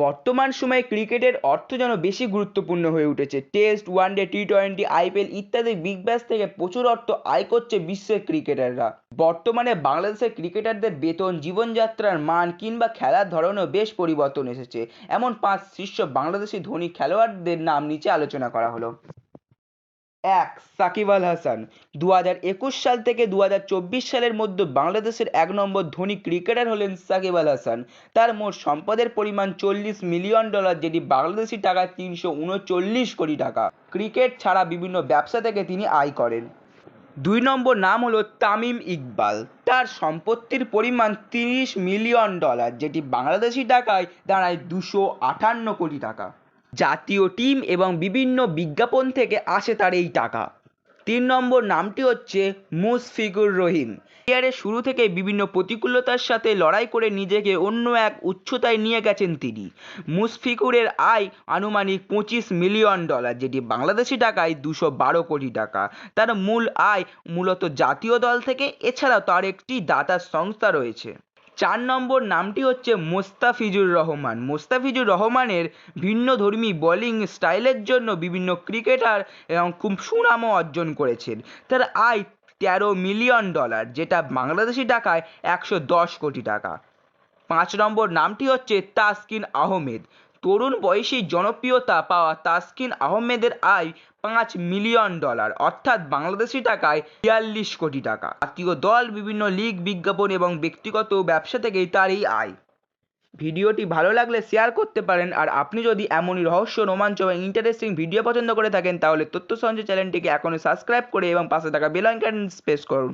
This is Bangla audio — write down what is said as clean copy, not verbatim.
বর্তমান সময়ে ক্রিকেটের অর্থ যেন বেশি গুরুত্বপূর্ণ হয়ে উঠেছে। টেস্ট, ওয়ানডে, টি-20, আইপিএল ইত্যাদি বিগ ব্যাশ থেকে প্রচুর অর্থ আয় করছে বিশ্বের ক্রিকেটাররা। বর্তমানে বাংলাদেশের ক্রিকেটারদের বেতন, জীবনযাত্রার মান কিংবা খেলার ধরনেও বেশ পরিবর্তন এসেছে। এমন 5 শীর্ষ বাংলাদেশি ধনী খেলোয়াড়দের নাম নিচে আলোচনা করা হলো। 1. সাকিব আল হাসান। 2021 সাল থেকে 2024 সালের মধ্যে বাংলাদেশের 1 নম্বর ধনী ক্রিকেটার হলেন সাকিব আল হাসান। তার মোট সম্পদের পরিমাণ $40 মিলিয়ন, যেটি বাংলাদেশি টাকায় 339 কোটি টাকা। ক্রিকেট ছাড়া বিভিন্ন ব্যবসা থেকে তিনি আয় করেন। 2 নম্বর নাম হলো তামিম ইকবাল। তার সম্পত্তির পরিমাণ $30 মিলিয়ন, যেটি বাংলাদেশি টাকায় দাঁড়ায় 258 কোটি টাকা। জাতীয় টিম এবং বিভিন্ন বিজ্ঞাপন থেকে আসে তার এই টাকা। 3 নম্বর নামটি হচ্ছে মুশফিকুর রহিম। ক্যারিয়ারের শুরু থেকে বিভিন্ন প্রতিকূলতার সাথে লড়াই করে নিজেকে অন্য এক উচ্চতায় নিয়ে গেছেন তিনি। মুশফিকুরের আয় আনুমানিক $25 মিলিয়ন, যেটি বাংলাদেশি টাকায় 212 কোটি টাকা। তার মূল আয় মূলত জাতীয় দল থেকে, এছাড়াও তার একটি দাতা সংস্থা রয়েছে। 4 নম্বর নামটি হচ্ছে মোস্তাফিজুর রহমান। মোস্তাফিজুর রহমানের ভিন্নধর্মী বোলিং স্টাইলের জন্য বিভিন্ন ক্রিকেটার এবং খুব সুনামও অর্জন করেছেন। তার আয় $13 মিলিয়ন, যেটা বাংলাদেশি টাকায় 110 কোটি টাকা। 5 নম্বর নামটি হচ্ছে তাসকিন আহমেদ। তরুণ বয়সী জনপ্রিয়তা পাওয়া তাসকিন আহমেদের আয় $5 মিলিয়ন, অর্থাৎ বাংলাদেশি টাকায় 42 কোটি টাকা। জাতীয় দল, বিভিন্ন লিগ, বিজ্ঞাপন এবং ব্যক্তিগত ব্যবসা থেকেই তার এই আয়। ভিডিওটি ভালো লাগলে শেয়ার করতে পারেন। আর আপনি যদি এমনই রহস্য, রোমাঞ্চ এবং ইন্টারেস্টিং ভিডিও পছন্দ করে থাকেন তাহলে তথ্য সঞ্চয় চ্যানেলটিকে এখনই সাবস্ক্রাইব করে এবং পাশে থাকা বেল আইকন প্রেস করুন।